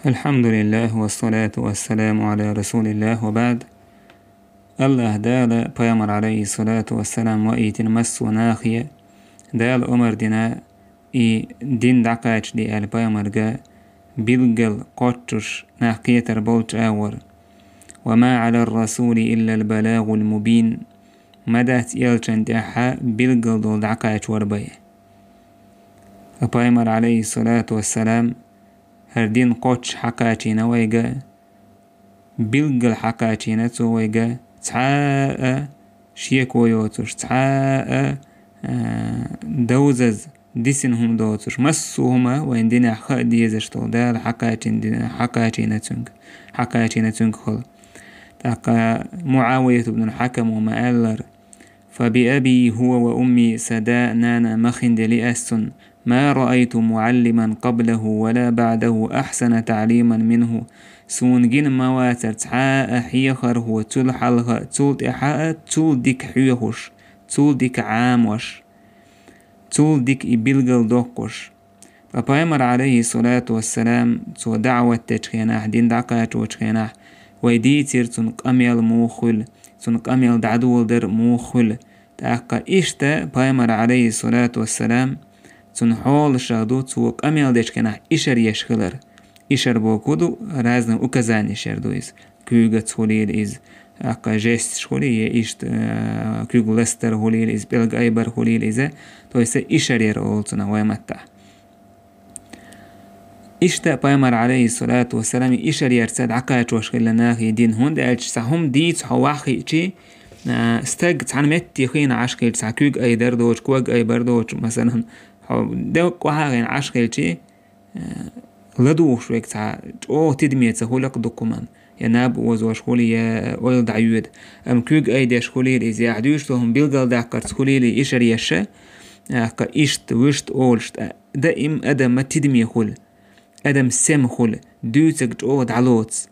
الحمد لله والصلاة والسلام على رسول الله وبعد. الله دال بيامر عليه الصلاة والسلام وإيتن مس وناخية دال أمر دينا دين دعقاش دي بيامر جا بلغل قطش ناخية بولش آور وما على الرسول إلا البلاغ المبين مدات يلشن دحا بلغل دول دعقاش وربيه. بيامر عليه الصلاة والسلام هردين قوتش حكاتينا ويجا بلغل حكاتينا تو ويجا تعاء شيك ويوتش تعاء دوزز ديسنهم دوتش مسوهما وين دينا خا ديزشتو دال حكاتينا تنك خل تاقا معاوية بن الحكم وما ألر فبأبي هو وأمي سداء نانا مخند لأسن ما رأيت معلما قبله ولا بعده أحسن تعليما منه سون جن مواتر تعاء حيخر هو تول حلغة تول إحاء تول ديك حيوش تول ديك عاموش تول ديك إبلغل دوكوش. فبايمر عليه الصلاة والسلام تو دعوة تشخيناح دين دعقات وشخيناح ويديتر تنق أميل موخل تنق أميل دعدول در موخل تاقا إشتا بايمر عليه الصلاة والسلام تنحول شغدو توق أميل دشكناح إشر يشخلر إشر بوكودو رازن أكزاني شردويز كيوغة تخوليل إز أقا جيست شخولي إشت كيوغ لستر هوليل إز بلغ أيبر هوليل إزا تويسا إشر يرولتنا ويمتع إشتا بايمر عليه الصلاة والسلام إشر يرساد عقاش وشخلناخي دين هند ألش سهم ديت حواخي إشي استاق تعن متي خين عشقيل ساكوغ أي دردوش كوغ أي بردوش مثلا دوك وحاغين عشقيل شي لدوش ويك تا او تدمية سهولك دوكمان يناب وزوش خولي يا اويل دعيود ام كوغ اي داش خولي لي زي عدوش توهم بيلغل داكر تخولي لي إشر يشا اكا إشت وشت أولشت دائم أدم ما تدمية خول أدم سم خول دوتك جو دعلوتس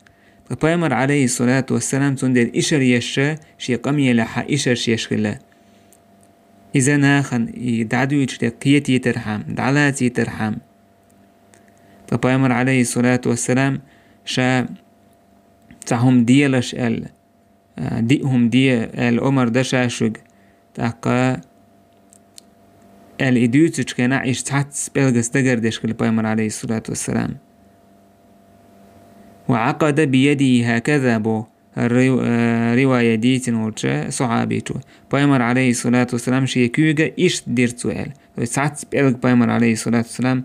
فبايمر عليه الصلاة والسلام تندل إشر يشا شي قمي لحا إشر شيشخلا إذا ناخن يدعدو يترقيتي ترحم دعلاتي ترحم. فبايمر عليه الصلاة والسلام شا تعهم ديلش ديهم دي الأمر دشاشق تاقا الإدوتش كنا عيش تحت بلغس دقردش كل بايمر عليه الصلاة والسلام وعقد بيده هكذا بو رواية ديتن ورشا صحابيتو بايمر عليه الصلاة والسلام شي كيوغا إيش ديرت سؤال ساعت بيلغ بايمر عليه الصلاة والسلام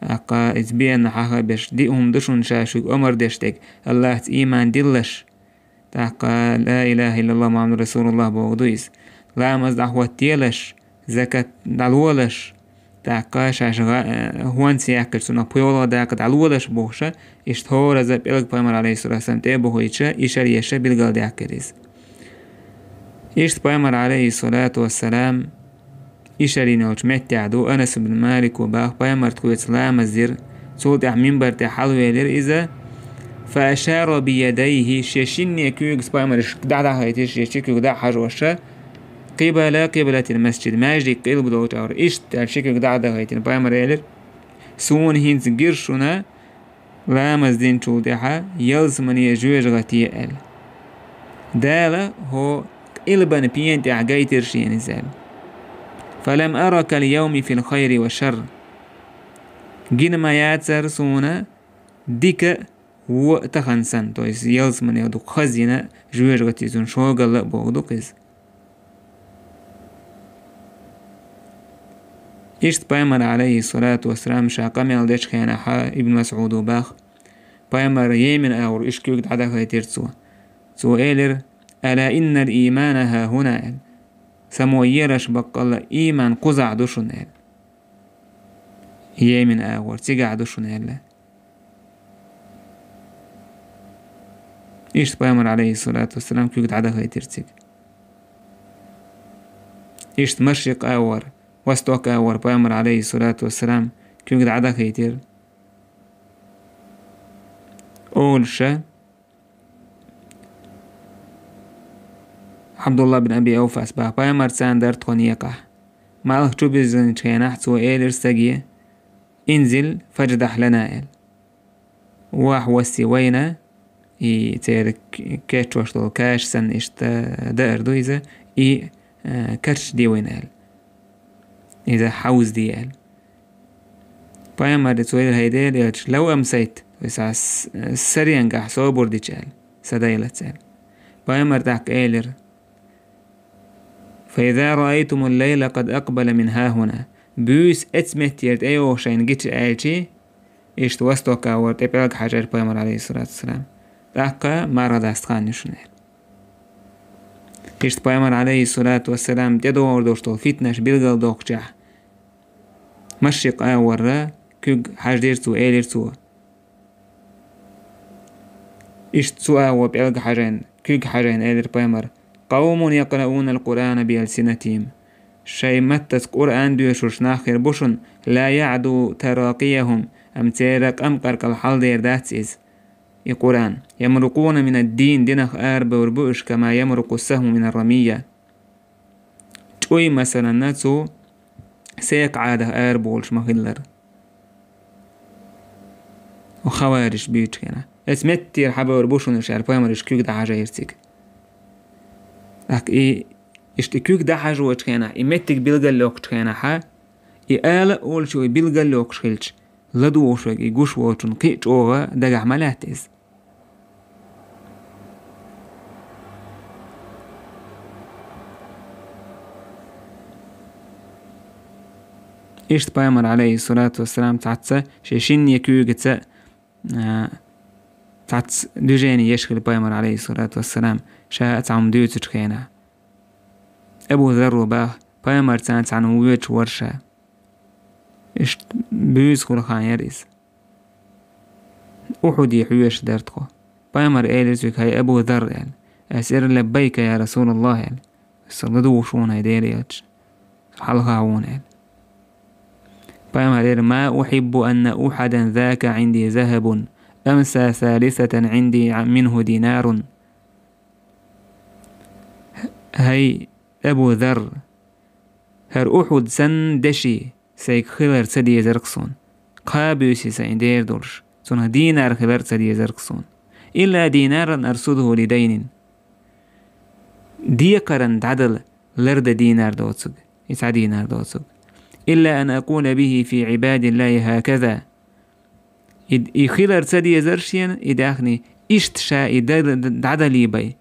أقا إزبيان حقا بش ديهم دشون شاشوك أمر دشتك الله إيمان دلش تاقا لا إله إلا الله محمد رسول الله بوغدويس لا مزدح واتيلش زكاة دالولش تاقا شاش هوان سياكل سنة بيولا داك دالولش بوشا إشتهور أزا بيلغ بايمر عليه الصلاة والسلام تيبوهو إيشا إشار يشا بيلغل داكريز إشت بايمر عليه الصلاة والسلام إشاري نوش متعدو أنس بن مالك وباخ بايمر تكويت لا مزير صوت منبر تحلوه لير إذا فأشار بيديه شيشيني كيوغس بايمر دعدا هايتي شيشيكيوغ دا حجوشا قبلة المسجد ماجي قلب دوت أور إشت الشيكيوغ دعدا هايتي بايمر لير سون هينز جيرشونا لا مزدين شودها يلزمن يجوج غتيال دالا هو قلبن بينت عجايتر شين زال فلم أرك اليوم في الخير والشر جين ما ياتر سونا ديك هو تخنسن تويس يلزمن يدو خزينة جوج غتيزون شوغل بوغدو قز إشت بايمر عليه الصلاة والسلام شاقم يلدش خيانحا ابن مسعود وباخ بايمر يمن أور إشكيوك دعدا خيتيرتسوا سؤالر ألا إن الإيمان ها هنا سمويرش بقال إيمان قزع دوشن يمن أور تيقع دوشن إشت بايمر عليه الصلاة والسلام كيوك دعدا خيتيرتسك إشت مشرق أور وستوك أور بايمر عليه الصلاة والسلام كيوك دعدا خيتير أولشا عبد الله بن أبي أوفى أسباب بايمر ساندر تخونيقه مالك تشوبيزن تشيناح تو إيلر ساقية انزل فاجدح لنا إل وحوسي وينا تير كاتشوشتو كاش سن دائر دويزة كرش دي وينال إذا حوز ديال بايما دي تويل هيديل يلش لو أمسيت ويساس سريان قاح صوبور دي جال سدايلة تسال بايما داك إيلر فإذا رأيتم الليل قد أقبل من ها هنا بيوس اتسمت يرد ايو شاين جيتش آلشي إيش توستوكا ورتبالك حجر بايمر عليه الصلاة والسلام داكا مارا داستخان يشنال إيش بايمر عليه الصلاة والسلام تدور دوشتو فتنش بلغل دوكجا مشيق آورا كوغ حجرتو إيلرتو إيش تسوى وبالغ حجرين كوغ حجرين إيلر بايمر قوم يقرؤون القرآن بألسنتهم شيء متت قرآن دوشوش ناخر بوشن لا يعدو تراقيهم أم تيرك أم قرق الحال دير داتسيز القرآن يمرقون من الدين دينخ آرب وربوش كما يمرق السهم من الرمية توي مثلا ناتسو سيك عاده آرب والش مخلر وخوارج بيوش كنا اسمتي رحبا وربوشون الشعر بايمرش كيوك دا حاجة يرتيك لك اشتكيوك دا حاجة وشكينا إمتك بيلغل لوك شكينا حا إيالا أول شو بيلغل لوك شخلش لدو وشوك إيقوش ووشن قيش أوغا دا عملاتيز إشت بايمر عليه الصلاة والسلام تعتسا شيشين يكيوك تعتس دوجيني يشكل بايمر عليه الصلاة والسلام شاء تعم ديوتش خينا أبو ذر باه بايمر تانت عن ويتش ورشا إشت بيوز خلقان يريز أحدي حيوش دارتخو بايمر إيلزوك هاي أبو ذر يعني أسير لبيك يا رسول الله يعني الصددو وشون هاي ديرياتش حلقا عون يعني بايمر ما أحب أن أحدا ذاك عندي ذهب أمسى ثالثة عندي منه دينار هاي أبو ذر هر أحد سن دشي سيك خلر سدي زرقصون قابيوسي سيندير دورش سنه دينار خلر سدي زرقصون إلا دينارا أرسده لدين ديقرا تعدل لرد دينار دوتسق يسع دينار دوتسق إلا أن أقول به في عباد الله هكذا خلر سدي زرشين إداخني إشتشا إدادلي بي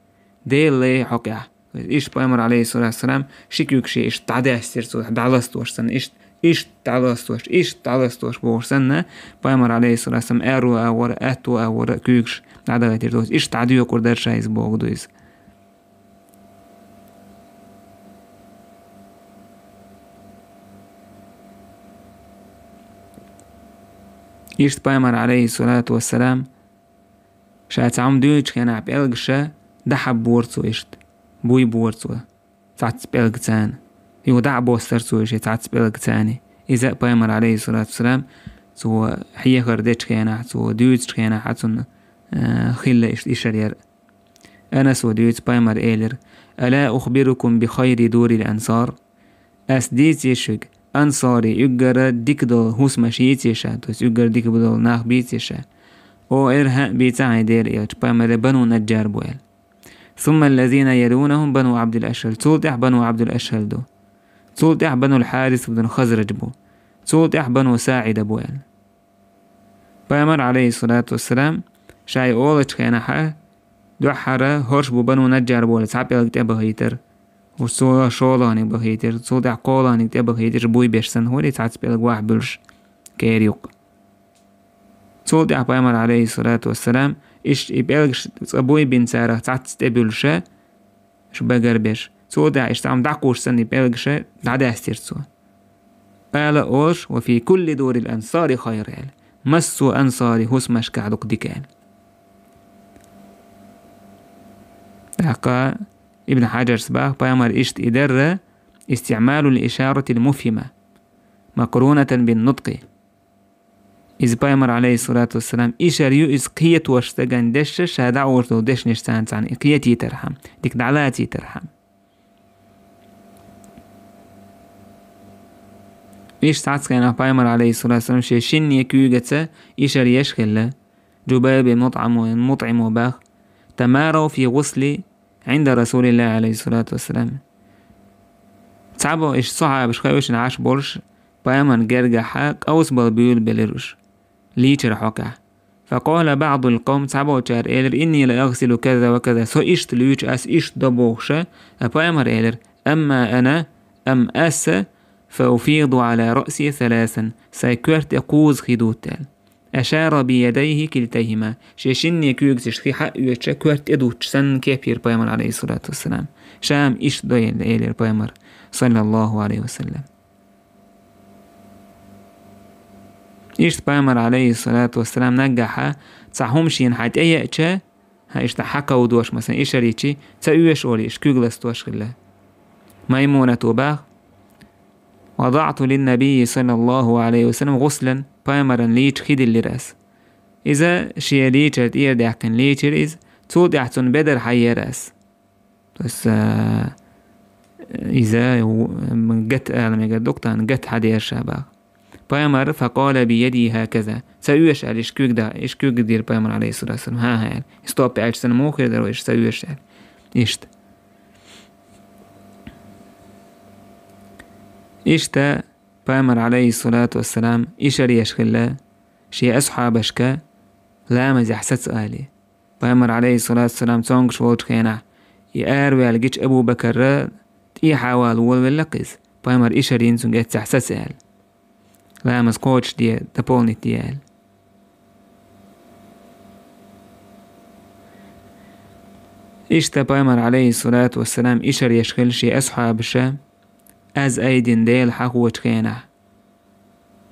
دي اللي حقيا إيش بايمر عليه الصلاة والسلام شكيوك شي إيش تعدي أستيرسو دعلستوش سن إيش تعلستوش بورسنة بايمر عليه الصلاة والسلام أرو أور أتو أور كيوكش دعدا تيردوس إيش تعديو كوردر شايز بوغدويز إيش بايمر عليه الصلاة والسلام شات عم دويتش كان عب إلغشا دحب بورتسو إيشت بوي بورتسو تعتس بإلغتان يودع بوسترسو إيشي تعتس بإلغتاني إذا بايمر عليه الصلاة والسلام سو حيه خردتش كينا سو دويتش كينا حتسون خيلة إشارير أنا سو دويتش بايمر إيلر ألا أخبركم بخير دور الأنصار أسديت يشوك أنصاري يجرى ديكدل هوس مشيت يشا توس يجرى ديكدل ناخ بيت يشا أو إرها بيتاعي دير إيش بايمر بنو نجار بويل ثم الذين يلونهم بنو عبد الأشهل تولدح بنو عبد الأشهل دو تولدح بنو الحارث بن خزرج بو تولدح بنو ساعد بويل بايمر عليه الصلاة والسلام شاي أولش كينا حا دوحرة هرش بو بنو نجار بويل سعبي لك تبغيتر وصولا شولاني بخيتر صودا قولاني تبخيتر بوي بيشسن هولي تعتس بيلك واحد بلش كيريوق صودا بايمر عليه الصلاة والسلام إيش بيلك بوي بين سارة تعتس تبلشة شو بقر بيش صودا إيش تعم دعقوش سن بيلكشة دعدا استيرتسو قال أوش وفي كل دور الأنصار خير يال مسو أنصاري هسمش كعدق ديكال دعقا ابن حجر سباق بايمر إشت إدرة استعمال الإشارة المفهمة مقرونة بالنطق إذ بايمر عليه الصلاة والسلام إشار يؤس قية واشتغن دش شهدع ورتو دش نشتان عن قيتي ترحم ديك دعلاتي ترحم إيش تعتس كان بايمر عليه الصلاة والسلام شين يكيوغتسا إشار يشخل جبير بن مطعم وباخ تماروا في غسل عند رسول الله عليه الصلاة والسلام. تعبوا إيش صعب شخيوش نعاش بورش بيامن جرجع حاك أوس بالبيول بليروش ليتر حكا. فقال بعض القوم تعبوا تشار إيلر إني لا أغسل كذا وكذا سو إيش تليوش أس إيش دبوخشة أبيامر إيلر أما أنا أم أس فأفيض على رأسي ثلاثا سيكورت أقوز خدوتال. أشار بيديه كلتيهما شيشني كيوكسش في حق يتشكورت إدوش سن كبير بيامر عليه الصلاة والسلام شام إيش دويل إيلر بيامر صلى الله عليه وسلم. إيش بيامر عليه الصلاة والسلام نجح تصحهمش ينحت أي أشياء هايش تحكى ودوش مثلا إيش ريتشي تأويش أوليش كيغلس توش خلا. ميمونة وباغ وضعت للنبي صلى الله عليه وسلم غسلا بيامرا ليش خيد اللي راس إذا شيء ليشر إير دعكن ليشر إذ تود أحسن بدر حي راس بس إذا جت أعلم دكتور جت حدير شابه بيامر فقال بيدي هكذا سويش على إشكوك دا إشكوك دير بيامر عليه الصلاة والسلام ها استوب عش سنة موخر درويش سويش على إشتا بيامر عليه الصلاة والسلام إشاري يشخلا شي أصحابشكا لا مزح سألي بيامر عليه الصلاة والسلام تونغ شوالج خينا يأروي على جيش أبو بكر تي حوال واللقز بيامر إشاري ينسون جيت سأل لا مسقوش دي تبولني ديال. إشتا بيامر عليه الصلاة والسلام إشار يشغل شي أصحاب الشام أز أيدين ديل حقوة خينه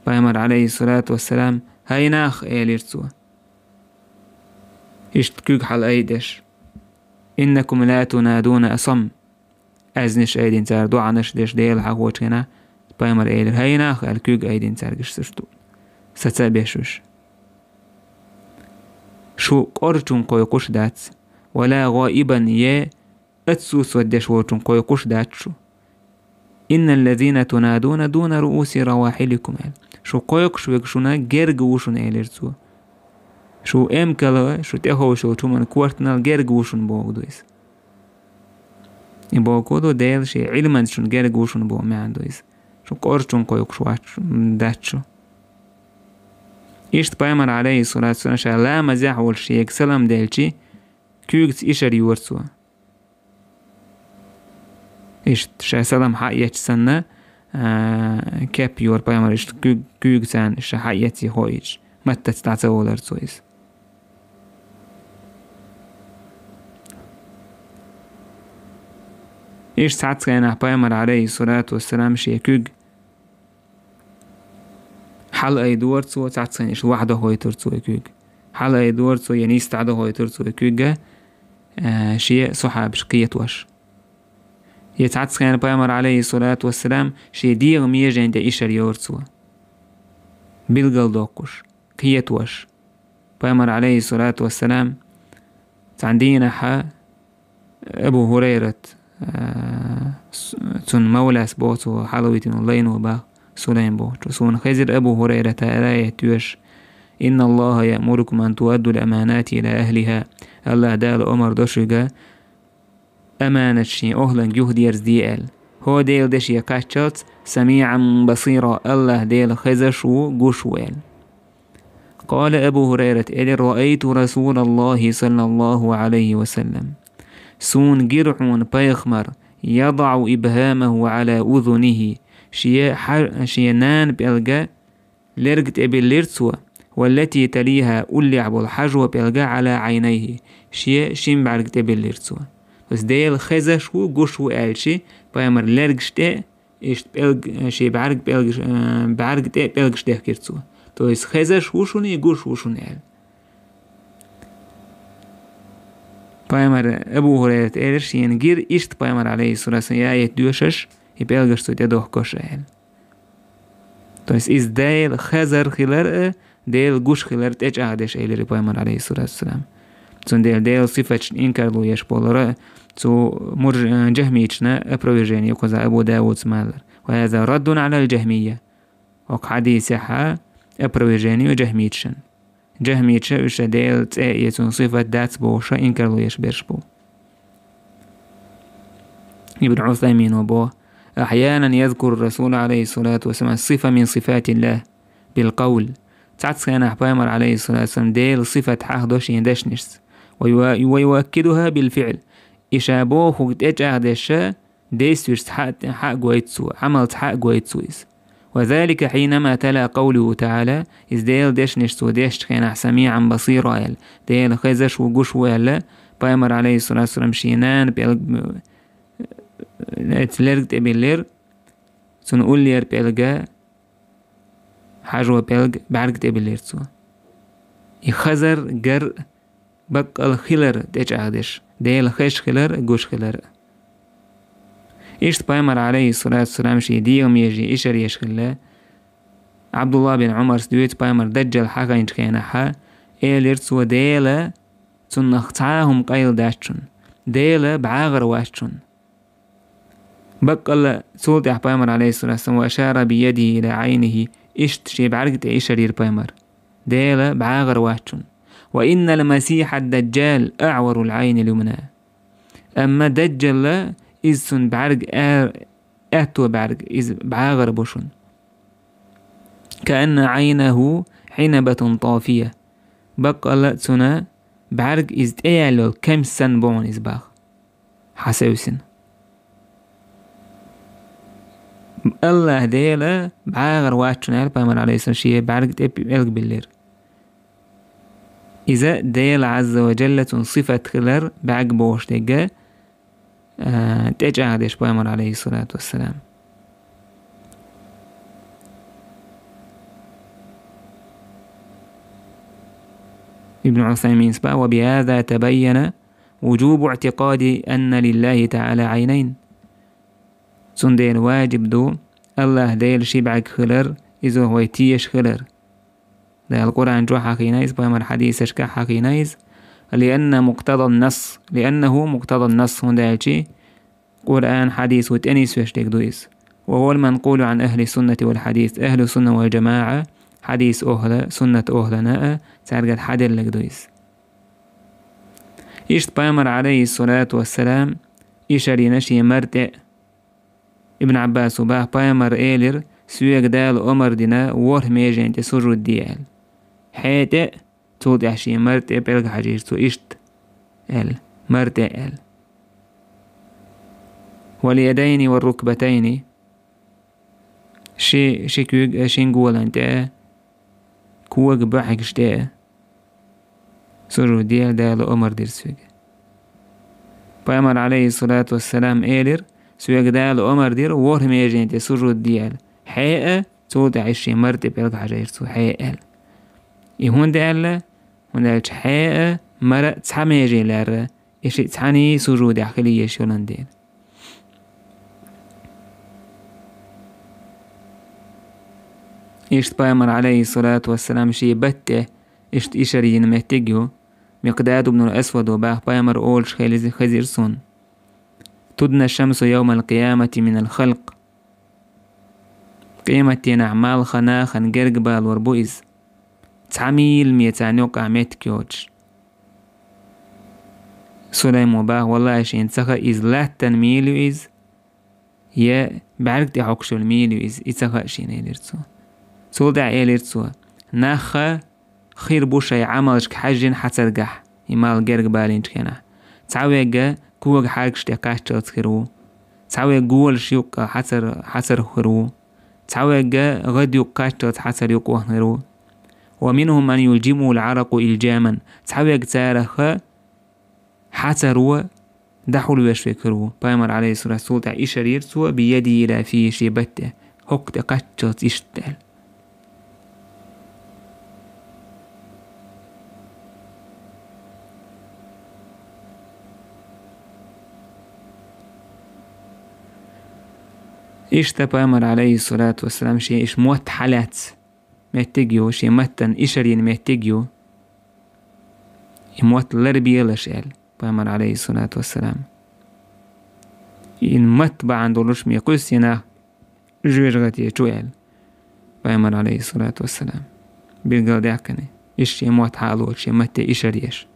بيامر عليه الصلاة والسلام هاي ناخ إيليرتسوا إشتكوك حال أيدش إنكم لا تنادون أصم أزنش أيدين تار دوعنش ديش ديل حقوة خينه بيامر إيلر هاي ناخ الكوك أيدين تارجش سرطول ستابيشوش شو قرشون قويقوش دات ولا غائبا يه أتسوس ودش ورشون قويقوش دات شو إن الذين تنادون دون رؤوس رواحلكم شو قويقش ويقشونا جرقوشون إيلرتسو شو إمكلا شو تأخو شو تومن كوارتنال جرقوشون بوغدويس إبوكودو ديل شي علمان شون جرقوشون بو معندويس شو قرشون قويقش داتشو إشت بيامر عليه الصلاة والسلام شا لا مزاح والشيك سلام ديلشي كيوكت إشاري ورسوا إشت شا سلام حقيت سنة كاب يور بيامر إشت كيوكتان شا حقيتي خويج متى تتعتول رسويس إشت ساعت كان بيامر عليه الصلاة والسلام شي كيوك حال أي دور تسوى تعتسين إيش واحدة هوي ترتسوى كيك حال أي دور تسوى يعني استعدى هوي ترتسوى كيك شيء صحاب شقية وش يتعتسين بيامر عليه الصلاة والسلام شيء ديغ ميجا عند إيشار يورتسوى بيلغل دوقش كية وش بيامر عليه الصلاة والسلام تعندينا حا أبو هريرة تون مولى سبوتو حلويتين اللين وباق سليم بو سون خزر أبو هريرة آية توش إن الله يأمركم أن تؤدوا الأمانات إلى أهلها الله دال أمر دشجا أمانة شي أهلا جهد يرزديال هو ديل دشي قاشت سميعا بصيرا الله ديل خزشو قشوال قال أبو هريرة إلي رأيت رسول الله صلى الله عليه وسلم سون جرعون بيخمر يضع إبهامه على أذنه شينان بيلقى لرقت بليرتسوا والتي تليها أولعب الحجوة بيلقى على عينيه شين بعرقت بليرتسوا بس ديل خزشو قشو آلشي بيامر لرقشته إيش بيلق شي بعرقت بيلقشته كيرتسوا تويس خزشو شوني قشو شوني آل بيامر أبو هريرة إيرش ينجير إشت بيامر عليه الصلاة والسلام آية دوشش يبيلغشتو تدوه كوشايل تويس إز ديل خزر خلر ديل قوش خلر تيج أهدش إلي بيامر عليه الصلاة والسلام تون ديل صفتش إنكارلو يشبول تو مر جهميتشنا أبروجين يقوز أبو داود سمالر وهذا رد على الجهمية وق حديثها أبروجيني وجهميتشن جهميتش إيش ديل تأيتون صفة دات بوشا إنكر لو يشبرش بو. ابن عثيمين وبو أحيانا يذكر الرسول عليه الصلاة والسلام صفة من صفات الله بالقول تعتسكن أحبامر عليه الصلاة والسلام ديل صفة حاخدوش يندشنش ويؤكدها بالفعل إشابوه خد أجعدش ديستوش حق قويتسو عملت حق قويتسويس. وذلك حينما تلا قوله تعالى إذ ديل دشنش سو ديش كان سميعا بصيرا يل ديل خزش وقوش ويلا بامر عليه الصلاة والسلام شينان بيلق تلرق تبيلر سنقول لير بيلقى حاجة بيلق بعرق تبيلر سو يخزر جر بق الخلر ديش عادش ديل خش خلر قوش خلر إيش بامر عليه الصلاة والسلام شي ديهم يجي إشر يشخله عبد الله بن عمر سدويت بامر دجل حقا ينشخينها إيلرت وديلا تنخطعهم قيل داشتون ديلا بعاغر واشتون بقل سولت بامر عليه الصلاة والسلام وأشار بيده إلى عينه إشت شي بعرقت إشرير بامر ديلا بعاغر واشتون وإن المسيح الدجال أعور العين اليمنى أما دجل إذن بعرق أتو بعرق إذ بعاغر بوشون كأن عينه حنبة طافية بقى سنة بعرق إذ تأيلو كم سن بون إزباخ حسوسن الله ديلا بعاغر واتشون بامر عليه السلام شيء بعرق تأيلو باللير إذا ديل عز وجل صفة خلر بعق بوش ديجا تجعدش بامر عليه الصلاة والسلام. ابن عثيمين سبا وبهذا تبين وجوب اعتقاد أن لله تعالى عينين سنديل واجب دو الله ديل شبعك خلر إذا هو يتيش خلر ده القرآن جو حقينيز بامر حديث شكا حقينيز لأنه مقتضى النص هندالشي قرآن حديث وتأنيس ويشتك دويس وهو المنقول عن أهل السنة والحديث أهل السنة والجماعة حديث أهل سنة أهل ناء تارجت حدل لك دويس إشت بامر عليه الصلاة والسلام إشاري نشي مرتع ابن عباس وباه بامر إيلر سويق دال أمر دينا وره ميجين تسجد ديال حيتع تود أحشي مرتع بلغ حجير تو إشت مرتع واليدين والركبتين شي كوغ شينغول انت كوغ بحق شتا سجود ديال دال أمر دير سويق بامر عليه الصلاة والسلام إيلر سويق دال أمر دير وره ميجين تسجد ديال حيئة تود أحشي مرتع بلغ حجير تو حيئة يهون دال هندالش حيئة مرة تحميجي لار إشي تحاني سجود عقلية شولان دير إشت بامر عليه الصلاة والسلام شي بته إشت إشارين مهتجو مقداد بن الأسود وباه بامر أولش خزيرسون تدنى الشمس يوم القيامة من الخلق قيمتين أعمال خناخن جرقبال وربوئز تعميل ميتانيوك عميت كيوتش سليم وباه والله شين تخا إز لا تنميلو إز يا بعرق تحقشو الميلو إز إتخا شين إليرتسو سولدع إليرتسو ناخا خير بوشي عملش كحجين حترقح يمال جرق بالين تكينا تعويقا كوغ حاركش تقاش تلتخيرو تعويق قول شيوك حتر خيرو تعويقا غد يقاش تلت حتر يقوه نيرو ومنهم من يلجمه العرق إلجاما تعويق تارخا حتروا دحول ويشفكروا بايمر عليه الصلاة والسلام إشارير سوى بيدي إلى في شبته هك تقشت إشتال إشتا بايمر عليه الصلاة والسلام شيء إش موت حالات مهتجيو شيء متن إشارين مهتجيو يموت لربي لشال بامر عليه الصلاة والسلام إن مت بعد دولش ميقوس ينا جوير غتي شوال بامر عليه الصلاة والسلام بالقل دعكني إيش يموت حالو إيش يمت إيشريش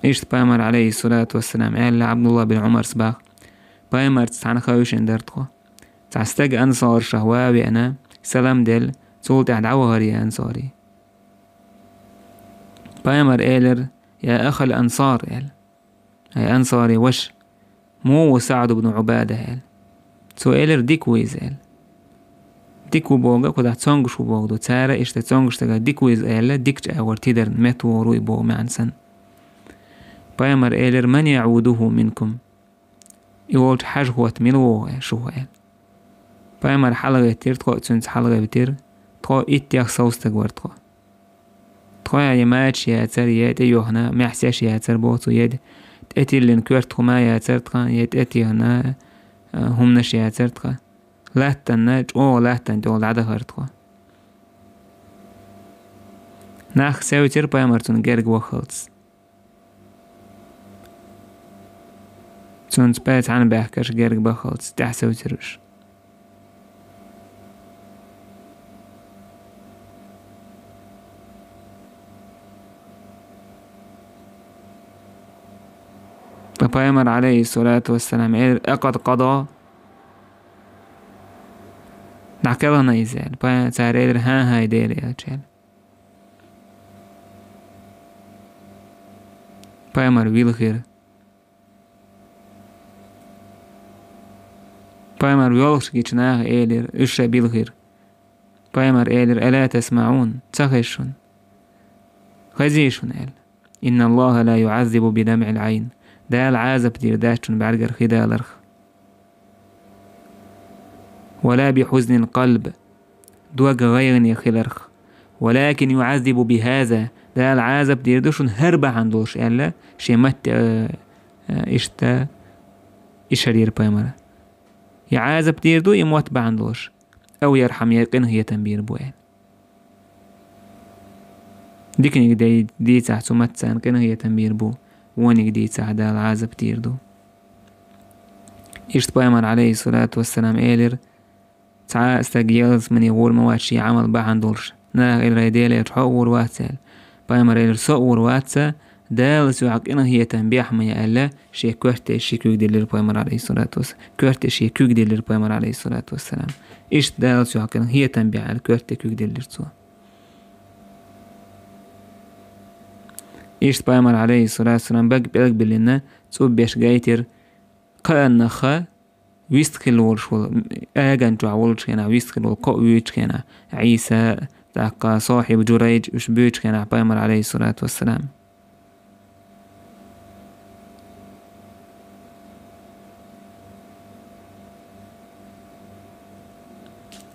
إيش بايمر عليه الصلاة والسلام قال عبد الله بن عمر صباح بايمر تستعن خوش اندرتخو تعستج أنصار شهوابي أنا سلام دل تقول تعدعوها يا أنصاري بايمر إيلر يا أخ الأنصار إل هاي أنصاري وش مو سعد بن عبادة إل سو إيلر ديكويز إل ديكو بوغا كدا تسونغشو بوغدو تارا إيش تسونغش تغا ديكويز إل ديكش أور تيدر متو روي بو معنسن بايمر إيلر من يعوده منكم يقول حاجوات ملوه شو إل بايمر حلقة تير تقو تسنس حلقة بتير تقو إتياخ صوستك ورتقو تقو يماتش ياتر يات يوهنا محساش ياتر بوتو يد تأتي لنكورتخو ما ياتر تقا يتأتي هنا هم نش ياتر تقا لاتن جو لاتن جو لعده هرتقو ناخ ساوي تير بايمر تون جرق وخلص تون سبات عن بحكش جرق بخلص تحسوي تيرش فبايمر عليه الصلاة والسلام أقد قضى نعكلها نيزال بايمر تارير هاي ديري أجل بايمر ويلخير بايمر ويولخش كيشناغ إيلر إشا بيلخير بايمر إيلر ألا تسمعون تخشون خزيشون إل إن الله لا يعذب بدمع العين دال عازب دير داشتون بعرقر خدالرخ ولا بحزن القلب دوق غيرني خلرخ ولكن يعذب بهذا دال عازب دير داشتون هربا عندوش إلا شمت إشتا إشرير بايمر يعازب دير دو يموت بعندوش أو يرحم يقن هي تنبير بوين ديكني دي تحت متسان قن هي تنبير بو وانيك دي تساعد العازب تيردو إشت بايمر عليه الصلاة والسلام إيلر تعا استقيلز من يقول مواشي عمل بعندولش ناغ إلر يديل يتحور واتسال بايمر إيلر صور واتسا دالس يعقنا هي تنبيح ما يألا شي كورتي شي كوك ديلر بايمر عليه الصلاة والسلام كورتي شي كوك ديلر بايمر عليه الصلاة والسلام إشت دالس يعقنا هي تنبيح على كورتي كوك ديلر سوا إيش بايمر عليه الصلاة والسلام بقبل لنا تصوب بيش جايتر قلنا خا ويستخل ورشول أجن تعولش كنا ويستخل والقويش كنا عيسى تاقا صاحب جريج وش بيش كنا بايمر عليه الصلاة والسلام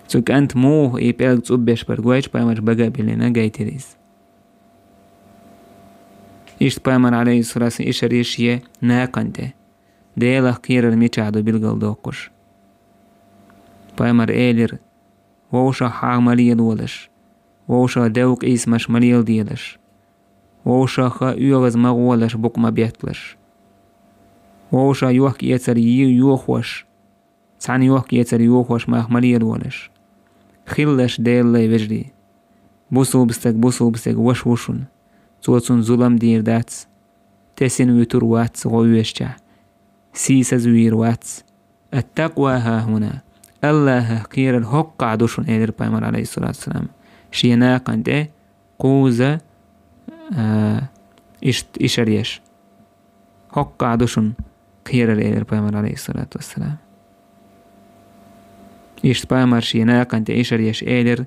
سوك أنت موه إيه بيلق تصوب بيش برقويش بايمر بقبل لنا جايتريز إيش بايمر عليه الصلاة والسلام إيش ريشيه ناقنته ديلا خير الميشادو بالقل دوقش بايمر إيلر ووشا حاغ مليل ولش ووشا دوق إسمش مليل ديلش ووشا خا يوغز مغولش بوك ما بيتلش ووشا يوخ يتر يوخوش سعن يوخ يتر يوخوش ماغ مليل ولش خلش ديلا يبجري بوسو بستك وش وشن توتون ظلم دير داتس تسين ويتر واتس غويشتع سيسا زوير واتس التقوى ها هنا الله خير الحق عدوشن إيدر بايمر عليه الصلاة والسلام شينا قنده قوزة إشريش حق عدوشن خير الإيدر بايمر عليه الصلاة والسلام إشت بايمر شينا قنده إشريش إيدر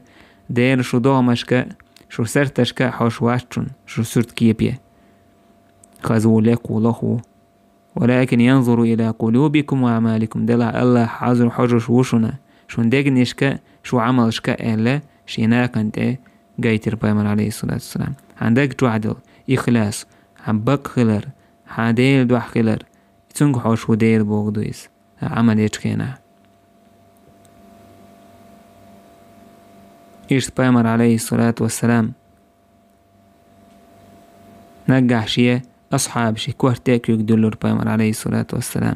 دير شو دومشك شو سرتشكا حوش واتشن شو سرت كيبيه خذوا لك ولخو ولكن ينظر إلى قلوبكم وأعمالكم دلع الله حاضر حجش وشنا شو ندقنشكا شو عملشكا إلا شينا كنت جايتر بايمر عليه الصلاة والسلام عندك تعدل إخلاص حبك خلر حديل دوح خلر تنك حوش وديل بوغدويس عمل يتكينا إيش بايمر عليه الصلاة والسلام نجح شيء أصحاب شي كوارتيك يقدلور بايمر عليه الصلاة والسلام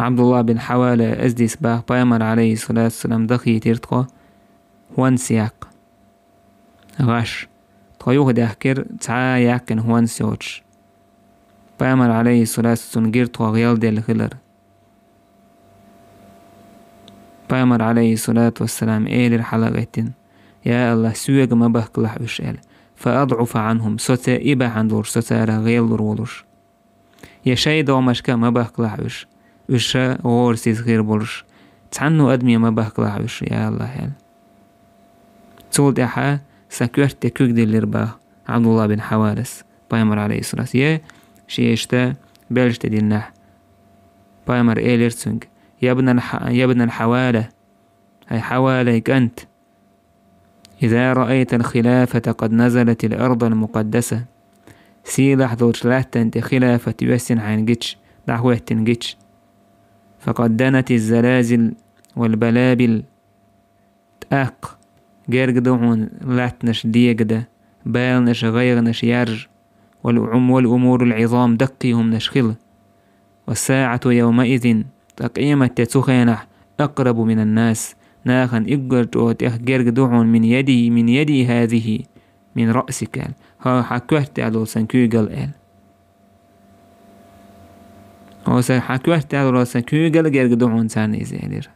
عبد الله بن حوالة أزديس باه بايمر عليه الصلاة والسلام دخي تيرتقو هوان سياق غاش تغيوغ داخكر تعا ياكن هوان سيوتش بايمر عليه الصلاة والسلام جيرتقو غيال ديال خلر بايمر عليه الصلاة والسلام إيلر حلقتين يا الله سويق ما بهكلح وشال فأضعف عنهم سوتا إبا عندور سوتا غيال رولوش يا شاي دو مشكا ما بهكلح وش غور سيز غير بولش تعنو أدمي ما بهكلح وش يا الله هل تولد أحا سكورت تكوك دي الرباه عبد الله بن حوارس بايمر عليه الصلاة يا شيشتا بلشت دي النح بايمر إيلر سنج يا ابن الحوالة هاي حواليك أنت إذا رأيت الخلافة قد نزلت الأرض المقدسة سي لحظة شلاتة انت خلافة يوسن عينجتش دعوة تنجتش فقد دنت الزلازل والبلابل تأق جرق دعون لاتنش ديقدة بالنش غيرنش يرج والأمور العظام دقيهم نشخل والساعة يومئذ تقيمة تسخينح أقرب من الناس ناخن إقرد جرق دعون من يدي هذه من رأسك ها حكوهت على سنكوغل هو حكوهت على سنكوغل جرق دعون ساني زيلر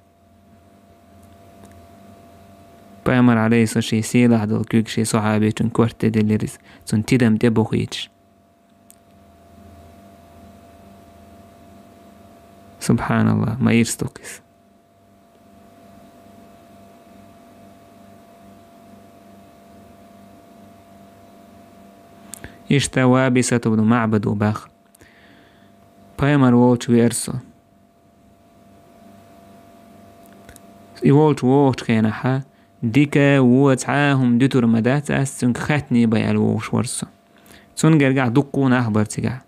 بايمر عليه سوشي سيلا هدو كوك شي صحابي تنكوهت دليرس سنتدم تبوخيتش سبحان الله ما يرستوكس اشتوى بسة بن معبد وباخ بايمر وولش ويرسو يولش وولش كينحا ديكا ووتعاهم دتور مدات أسن خاتني باي الووش ورسو سن قرقع دقون أخبر تقع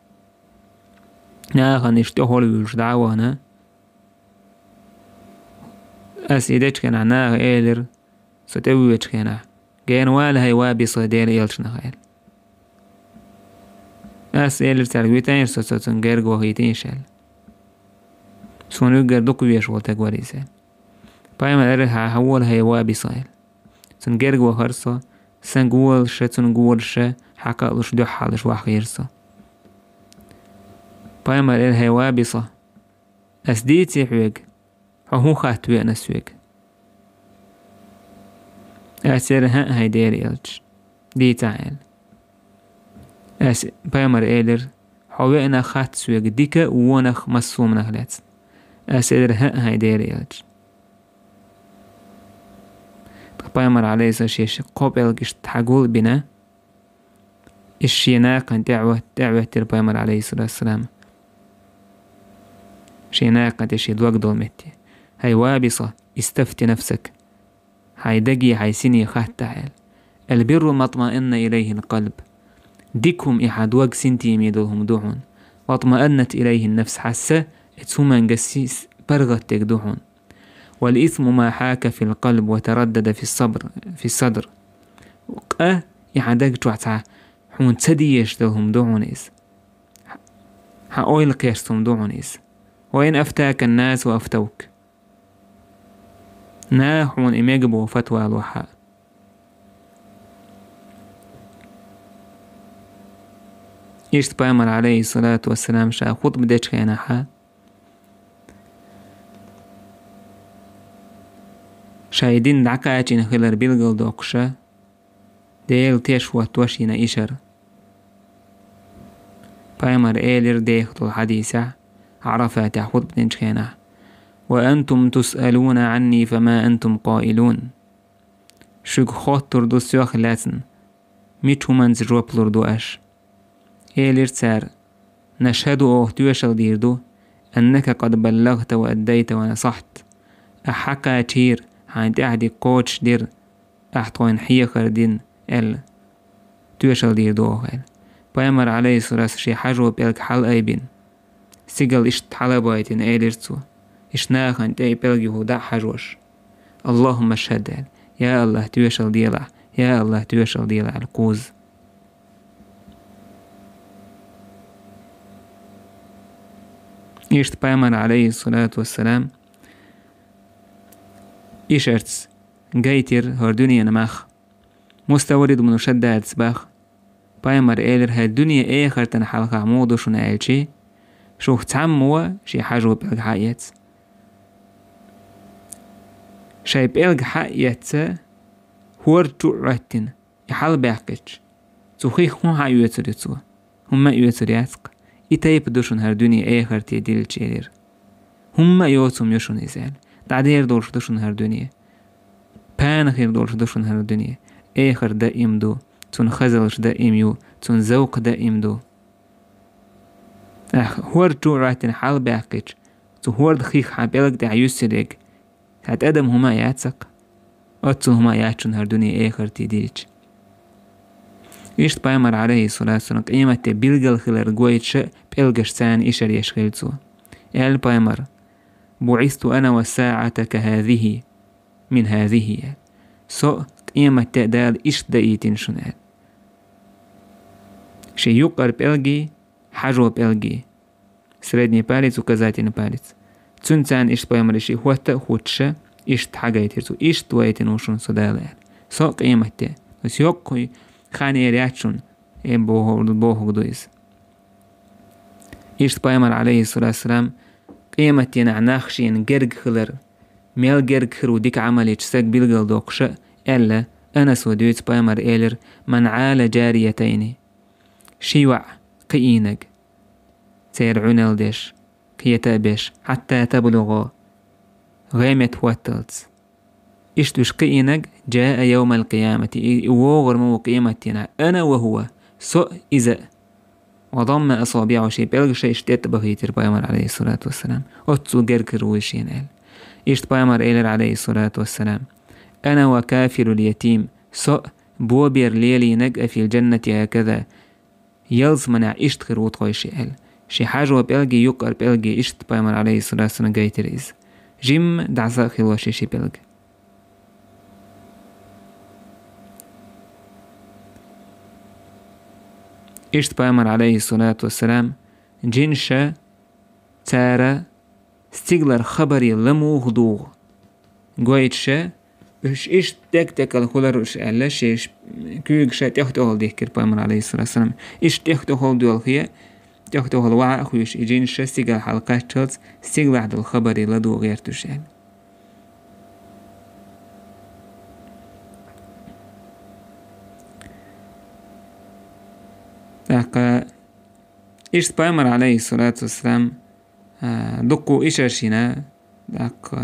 ناخن اشتهول ويوش دعوانا أسيدتش كان عناغ إيلر ستويتش كان جين والهاي وابصة دير إيلش نخيل إيلر ترغويتين سوتن غير غوهيتين شال سونو غير دوكو بيشغل تقوالي سال بايما إرها هول هاي وابصة سن غير غوهرسة سن غول شتن غول شا حقا لش دو حالش وحيرسة بايما إرها وابصة أسديتي حويق هو خاتوي أنا سويق أسيرها هاي دير إلج دي تعال بايمر إيلر حوي أنا خات سويق ديكا وونخ مسوم نخلات أسيرها هاي دير إلج بايمر عليه سوشيش قوب إلجش تحقول بنا الشيناق دعوة تر بايمر عليه الصلاة والسلام شيناق تشي الوقت دولمتي هاي وابصة استفتي نفسك هاي دقي هاي سيني خات تعال البر ما اطمئن إليه القلب ديكهم إحد وق سنتي ميدوهم دوحون واطمأنت إليه النفس حسة اتسوما نقسيس برغت تقدوحون والإثم ما حاك في القلب وتردد في الصدر وقا إحداق توعتا حون تديش دلهم دوحون إس حاويل قيرتهم دوحون إس وإن أفتاك الناس وأفتوك ناحون إميقبو فتوى الوحاء إشت بايمر عليه الصلاة والسلام شا خطب ديش خيناحا شايدين دعكاتين خلر بيلغل دوكشا ديل تيشوى توشينا إشر بايمر إيلر ديختو الحديثة عرفات خطب ديش خيناحا وأنتم تسألون عني فما أنتم قائلون شوك خاطر دو سيوخ لاتن ميتو منز جوابلور دو أش إيلر تسار نشهد توشل ديردو أنك قد بلغت وأديت ونصحت أحكا تير عند أحد قوتش دير أحطوين حيخر دين توشل ديردو أخيل بايمر عليه الصلاة شي حجو بيلك حل أيبين سيقل إشت حلبايتين إيلر تسو إشناخ أنت أي بلغي هدا حجوش اللهم اشهد يا الله توشل ديلا يا الله توشل ديلا القوز إشت بايمر عليه الصلاة والسلام إشرتس جايتر هر دنيا نماخ مستورد من شدة سباخ بايمر إيلر هاي الدنيا آخر تنحلق عمودو شو نعيشي شوخ تعموا شي حاجو بإلغ حقيت شاي بإلغ حقيت هورتو راتين يحال باقيتش تخيخ هون ها يوتريتو هما يوترياتك إتايب دوشن هر دنيا آخر تيديل تشيرير هما يوتم يوشن إزال تعدير دولش دوشن هر دنيا بان خير دولش دوشن هر دنيا آخر دائم دو تون خزلش دائم يو تون زوق دائم دو هورتو راتين حال باقيتش تو هورد خيخ حابيلك دا يوسريك هات أدم هما ياتسك أتسو هما ياتشن هر دنيا آخر تيديلش إشت بايمر عليه الصلاة والسلام قيمة بيلغل خلال قويتش بيلغش سان إشر يشغلتو بايمر بعثت أنا والساعة كهذه من هذه سو قيمة دال إشت دايتين شنال شي يقر بيلغي حجو بيلغي سردني باليت وكذاتين باليت تنسان إشت بايمر إشي هوتا خوتش إشت حاجة يترسو إشت وايتين وشن صدال سو قيمة بس يقوي خاني رياتشون بوهو دويس إشت بايمر عليه الصلاة والسلام قيمة ينعناخشين جرق خلر ميل جرق خرو ديك عملي تساق بيلغل دوقش ألا أنا سوديت بايمر إيلر من عال جاريتين شيوع قيينك سيرعون الديش كيتابش حتى تبلغ غيمة واتلتس إشتوش قينك جاء يوم القيامة وغر مو قيمتنا أنا وهو سوء إذا وضم أصابعه شيء بلغ شيء اشتيت بغيتر بايمر عليه الصلاة والسلام أتسو جركر ويشين قال إشت بايمر إيلر عليه الصلاة والسلام أنا وكافر اليتيم سوء بوبير ليلي نجأ في الجنة هكذا يلز منع إشت خروط خويشي قال شي حاجة بلغي يقر بلغي إشت بايمر عليه الصلاة والسلام جايتر إز جيم دعسا خلوشي شي بلغ إشت بايمر عليه الصلاة والسلام جنشا تارا ستيغلر خبري لمو غدوغ قويتشا إش تك الخلر إش ألاش إش كيوغشا تيختوهل ديكر بايمر عليه الصلاة والسلام إش تيختوهل دول خيا تيختوهل وعا أخويش جنشا ستيغل حلقات تشلز ستيغل عد الخبري لدو غير تشعل إشت بايمر عليه الصلاة والسلام دقو إشاشينا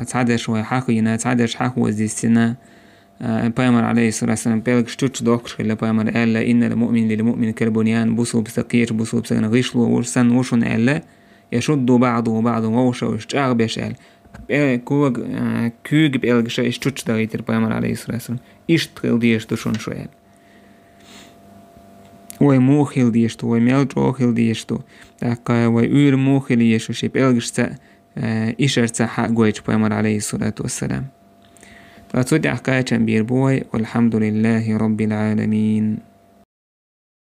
تعدر شوي حاقينا تعدرش حاقو وزيستنا بايمر عليه الصلاة والسلام بيلك شتوش دوكش اللي بايمر قال إن المؤمن للمؤمن كالبنيان بوصو بسقير بوصو بسقنا غيشلو ورسن وشن قال يشدوا بعضه بعض ووشا وشتاغ بيشال كوغ بيلك شتوش دغيتر بايمر عليه الصلاة والسلام إشت خلديش تشون شوي وي موخيل ديشتو وي ميلجوخيل ديشتو داكا وي اور موخيل يشو شي بيلغشتا إشارتا حق جويتش بايمر عليه الصلاة والسلام تاتو دي حكاية بير بوي والحمد لله رب العالمين.